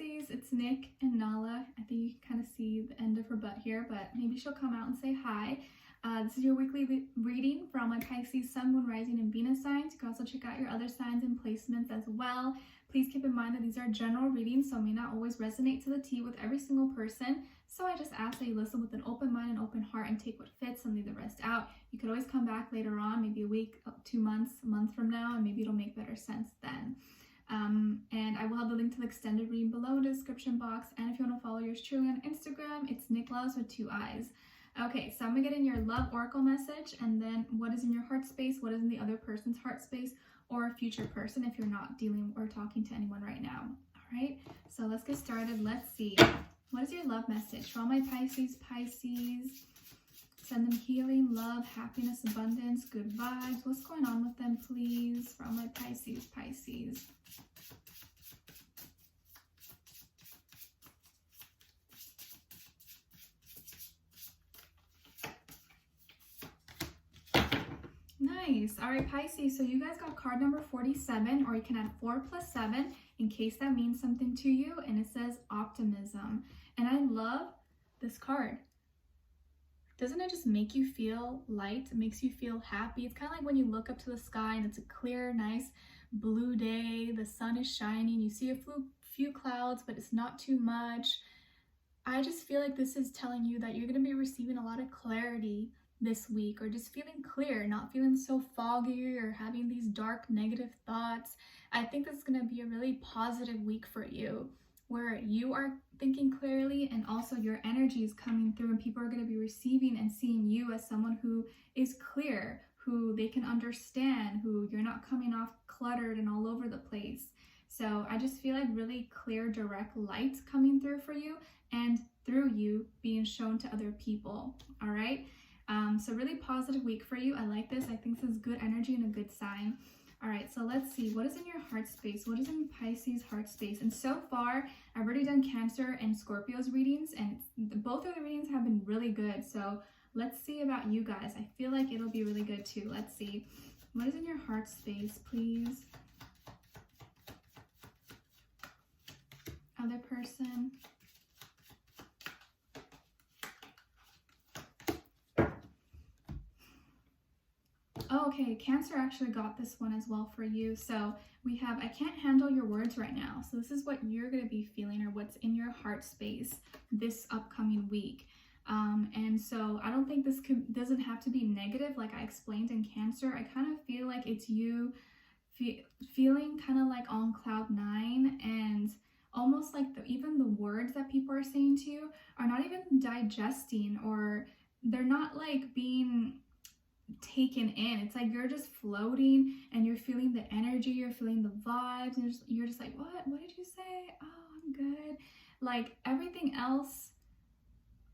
Pisces, it's Nick and Nala. I think you can kind of see the end of her butt here, but maybe she'll come out and say hi. This is your weekly reading for all my Pisces, Sun, Moon, Rising, and Venus signs. You can also check out your other signs and placements as well. Please keep in mind that these are general readings, so may not always resonate to the T with every single person. So I just ask that you listen with an open mind and open heart and take what fits and leave the rest out. You could always come back later on, maybe a week, 2 months, a month from now, and maybe it'll make better sense then. And I will have the link to the extended reading below in the description box. And if you want to follow yours truly on Instagram, it's NicLoves with 2 eyes. Okay, so I'm going to get in your love oracle message, and then what is in your heart space, what is in the other person's heart space, or a future person if you're not dealing or talking to anyone right now. All right, so let's get started. Let's see. What is your love message for all my Pisces? Send them healing, love, happiness, abundance, good vibes. What's going on with them, please, for all my Pisces? Nice. All right, Pisces, so you guys got card number 47, or you can add 4 plus 7 in case that means something to you, and it says optimism. And I love this card. Doesn't it just make you feel light? It makes you feel happy. It's kind of like when you look up to the sky and it's a clear, nice blue day, the sun is shining, you see a few clouds, but it's not too much. I just feel like this is telling you that you're going to be receiving a lot of clarity this week, or just feeling clear, not feeling so foggy or having these dark negative thoughts. I think this is going to be a really positive week for you, where you are thinking clearly and also your energy is coming through, and people are going to be receiving and seeing you as someone who is clear, who they can understand, who you're not coming off cluttered and all over the place. So I just feel like really clear, direct light coming through for you, and through you being shown to other people. All right. So really positive week for you. I like this. I think this is good energy and a good sign. All right, so let's see. What is in your heart space? What is in Pisces heart space? And so far, I've already done Cancer and Scorpio's readings, and both of the readings have been really good. So let's see about you guys. I feel like it'll be really good too. Let's see. What is in your heart space, please? Other person. Oh, okay, Cancer actually got this one as well for you. So we have, I can't handle your words right now. So this is what you're going to be feeling, or what's in your heart space this upcoming week. And so I don't think this doesn't have to be negative like I explained in Cancer. I kind of feel like it's you feeling kind of like on cloud 9, and almost like even the words that people are saying to you are not even digesting, or they're not like being taken in. It's like you're just floating and you're feeling the energy, you're feeling the vibes, and you're just like, what did you say? Oh, I'm good. Like everything else,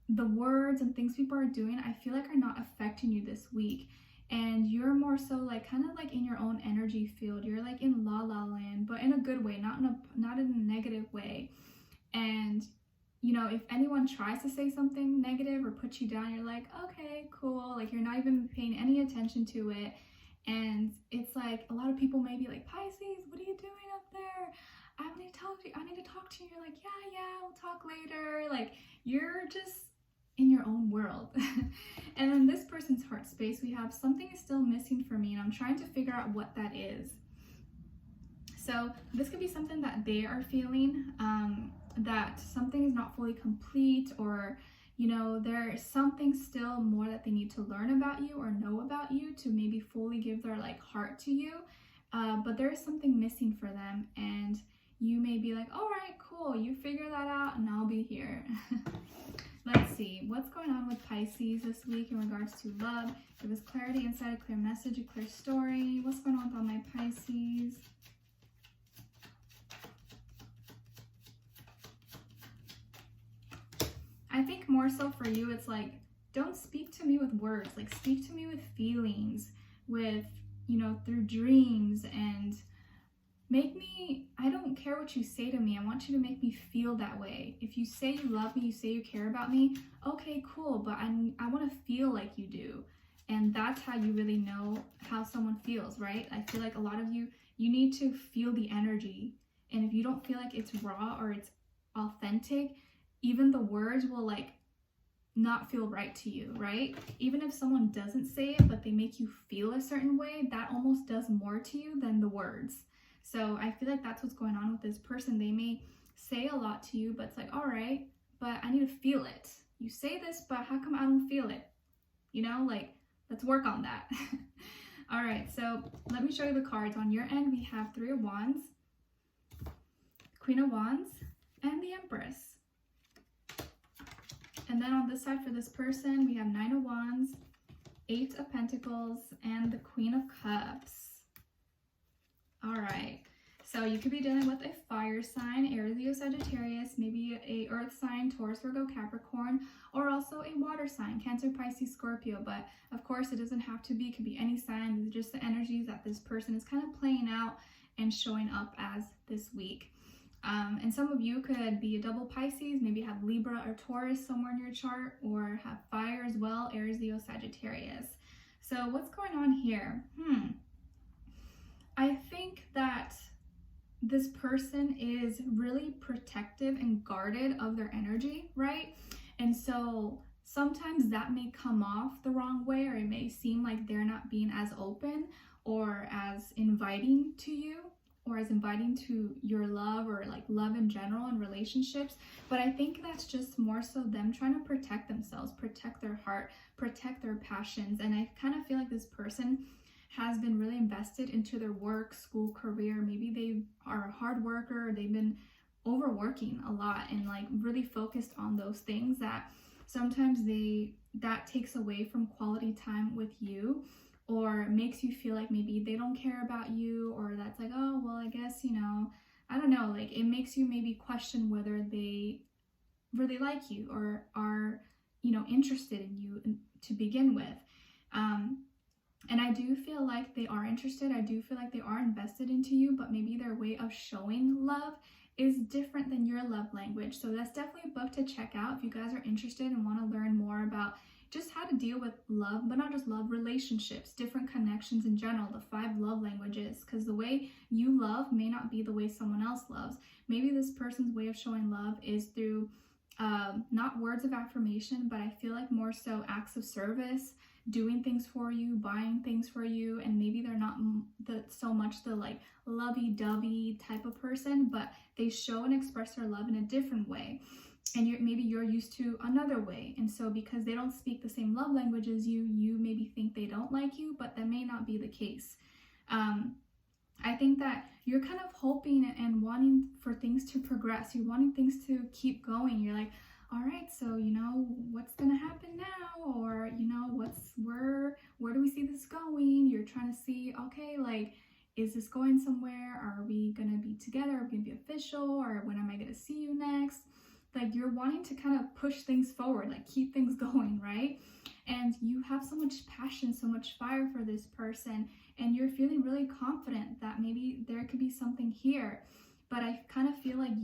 the words and things people are doing, I feel like are not affecting you this week, and you're more so like kind of like in your own energy field. You're like in la la land, but in a good way, not in a negative way. And you know, if anyone tries to say something negative or put you down, you're like, okay, cool. Like you're not even paying any attention to it. And it's like a lot of people may be like, Pisces, what are you doing up there? I need to talk to you. You're like, yeah, we'll talk later. Like you're just in your own world. And in this person's heart space, we have something is still missing for me, and I'm trying to figure out what that is. So this could be something that they are feeling, that something is not fully complete, or you know, there's something still more that they need to learn about you or know about you to maybe fully give their like heart to you, but there is something missing for them, and you may be like, all right, cool, you figure that out and I'll be here. Let's see what's going on with Pisces this week in regards to love. Give us clarity, insight, a clear message, a clear story. What's going on with all my Pisces? I think more so for you, it's like, don't speak to me with words, like speak to me with feelings, with, you know, through dreams, and make me, I don't care what you say to me, I want you to make me feel that way. If you say you love me, you say you care about me, okay, cool, but I want to feel like you do. And that's how you really know how someone feels, right? I feel like a lot of you need to feel the energy. And if you don't feel like it's raw or it's authentic, even the words will like not feel right to you, right? Even if someone doesn't say it, but they make you feel a certain way, that almost does more to you than the words. So I feel like that's what's going on with this person. They may say a lot to you, but it's like, all right, but I need to feel it. You say this, but how come I don't feel it? You know, like, let's work on that. All right, so let me show you the cards. On your end, we have Three of Wands, Queen of Wands, and the Empress. And then on this side for this person, we have Nine of Wands, Eight of Pentacles, and the Queen of Cups. All right, so you could be dealing with a fire sign, Aries, Leo, Sagittarius, maybe a earth sign, Taurus, Virgo, Capricorn, or also a water sign, Cancer, Pisces, Scorpio. But of course, it doesn't have to be, it could be any sign. These are just the energies that this person is kind of playing out and showing up as this week. And some of you could be a double Pisces, maybe have Libra or Taurus somewhere in your chart, or have fire as well, Aries, Leo, Sagittarius. So what's going on here? I think that this person is really protective and guarded of their energy, right? And so sometimes that may come off the wrong way, or it may seem like they're not being as open or as inviting to you, or as inviting to your love, or like love in general and relationships. But I think that's just more so them trying to protect themselves, protect their heart, protect their passions. And I kind of feel like this person has been really invested into their work, school, career. Maybe they are a hard worker, or they've been overworking a lot and like really focused on those things that sometimes that takes away from quality time with you, or makes you feel like maybe they don't care about you, or that's like, oh, well, I guess, you know, I don't know, like it makes you maybe question whether they really like you or are, you know, interested in you to begin with. And I do feel like they are interested. I do feel like they are invested into you, but maybe their way of showing love is different than your love language. So that's definitely a book to check out if you guys are interested and want to learn more about just how to deal with love, but not just love, relationships, different connections in general, the 5 love languages, because the way you love may not be the way someone else loves. Maybe this person's way of showing love is through not words of affirmation, but I feel like more so acts of service, doing things for you, buying things for you. And maybe they're not so much the like lovey-dovey type of person, but they show and express their love in a different way. And maybe you're used to another way. And so because they don't speak the same love language as you, you maybe think they don't like you, but that may not be the case. I think that you're kind of hoping and wanting for things to progress. You're wanting things to keep going. You're like, all right, so, you know, what's going to happen now? Or, you know, where do we see this going? You're trying to see, okay, like, is this going somewhere? Are we going to be together? Are we going to be official? Or when am I going to see you next? Like, you're wanting to kind of push things forward, like keep things going, right? And you have so much passion, so much fire for this person, and you're feeling really confident that maybe there could be something here. But I kind of feel like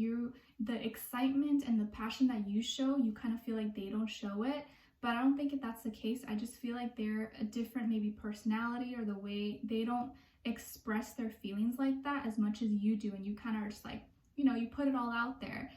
the excitement and the passion that you show, you kind of feel like they don't show it. But I don't think that's the case. I just feel like they're a different maybe personality, or the way they don't express their feelings like that as much as you do. And you kind of are just like, you know, you put it all out there.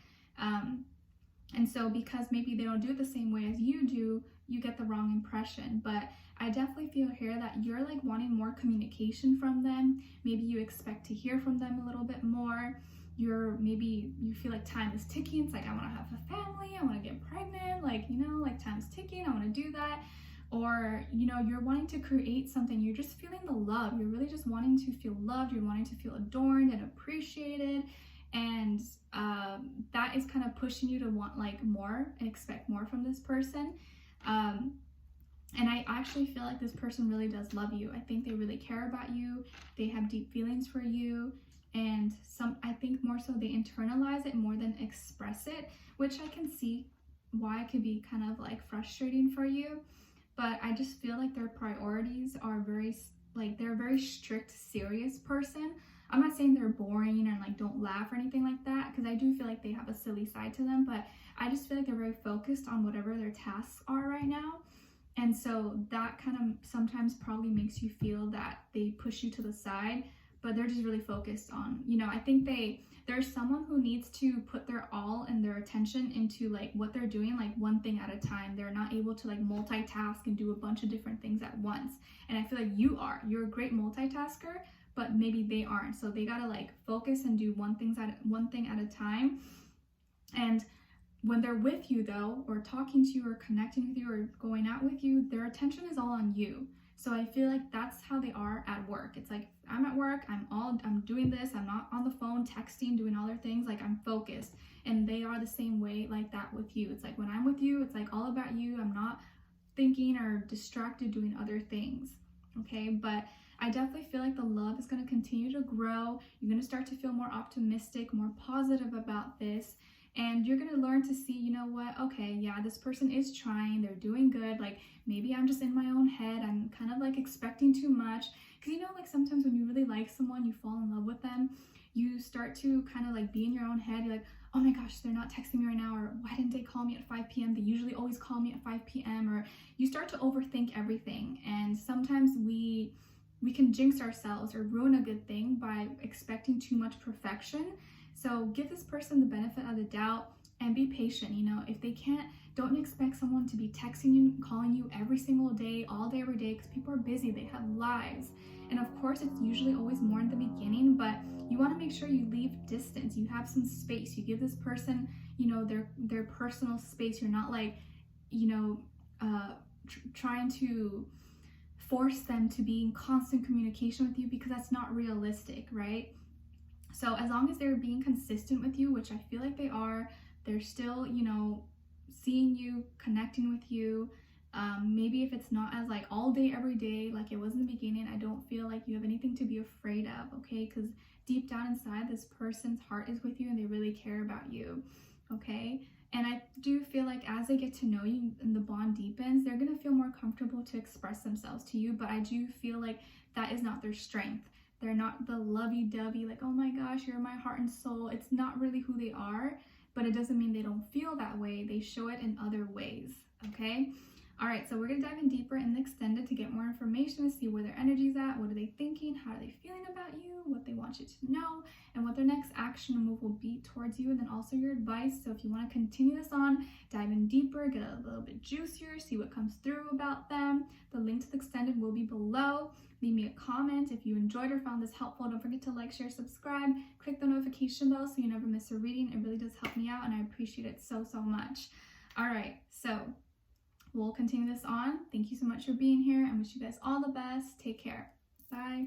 And so because maybe they don't do it the same way as you do, you get the wrong impression. But I definitely feel here that you're like wanting more communication from them. Maybe you expect to hear from them a little bit more. Maybe you feel like time is ticking. It's like, I want to have a family, I want to get pregnant, like, you know, like time is ticking, I want to do that. Or, you know, you're wanting to create something. You're just feeling the love. You're really just wanting to feel loved. You're wanting to feel adorned and appreciated. And that is kind of pushing you to want like more and expect more from this person. And I actually feel like this person really does love you. I think they really care about you. They have deep feelings for you. And I think more so they internalize it more than express it, which I can see why it could be kind of like frustrating for you. But I just feel like their priorities are they're a very strict, serious person. I'm not saying they're boring and like don't laugh or anything like that, because I do feel like they have a silly side to them, but I just feel like they're very focused on whatever their tasks are right now. And so that kind of sometimes probably makes you feel that they push you to the side. but they're just really focused on, you know, I think there's someone who needs to put their all and their attention into like what they're doing, like one thing at a time. They're not able to like multitask and do a bunch of different things at once. And I feel like you're a great multitasker, but maybe they aren't. So they gotta like focus and do one thing at a time. And when they're with you though, or talking to you or connecting with you or going out with you, their attention is all on you. So I feel like that's how they are at work. It's like, I'm at work, I'm doing this, I'm not on the phone texting, doing all their things, like I'm focused. And they are the same way like that with you. It's like when I'm with you, it's like all about you. I'm not thinking or distracted doing other things. Okay, but I definitely feel like the love is going to continue to grow. You're going to start to feel more optimistic, more positive about this. And you're going to learn to see, you know what, okay, yeah, this person is trying, they're doing good. Like maybe I'm just in my own head. I'm kind of like expecting too much. Because you know, like sometimes when you really like someone, you fall in love with them, you start to kind of like be in your own head. You're like, oh my gosh, they're not texting me right now, or why didn't they call me at 5 p.m.? They usually always call me at 5 p.m. Or you start to overthink everything. And sometimes we can jinx ourselves or ruin a good thing by expecting too much perfection. So give this person the benefit of the doubt and be patient. You know, if they can't, don't expect someone to be texting you, calling you every single day, all day, every day, because people are busy, they have lives. And of course, it's usually always more in the beginning, but you want to make sure you leave distance. You have some space. You give this person, you know, their personal space. You're not like, you know, trying to force them to be in constant communication with you, because that's not realistic, right? So as long as they're being consistent with you, which I feel like they are, they're still, you know, seeing you, connecting with you. Maybe if it's not as like all day, every day, like it was in the beginning, I don't feel like you have anything to be afraid of, okay? Because deep down inside, this person's heart is with you and they really care about you, okay? And I do feel like as they get to know you and the bond deepens, they're going to feel more comfortable to express themselves to you. But I do feel like that is not their strength. They're not the lovey-dovey, like, oh my gosh, you're my heart and soul. It's not really who they are, but it doesn't mean they don't feel that way. They show it in other ways, okay? All right, so we're going to dive in deeper in the extended to get more information, to see where their energy's at, what are they thinking, how are they feeling about you, what they want you to know, and what their next action move will be towards you, and then also your advice. So if you want to continue this on, dive in deeper, get a little bit juicier, see what comes through about them, the link to the extended will be below. Leave me a comment if you enjoyed or found this helpful. Don't forget to like, share, subscribe, click the notification bell so you never miss a reading. It really does help me out and I appreciate it so, so much. All right, so we'll continue this on. Thank you so much for being here and wish you guys all the best. Take care. Bye.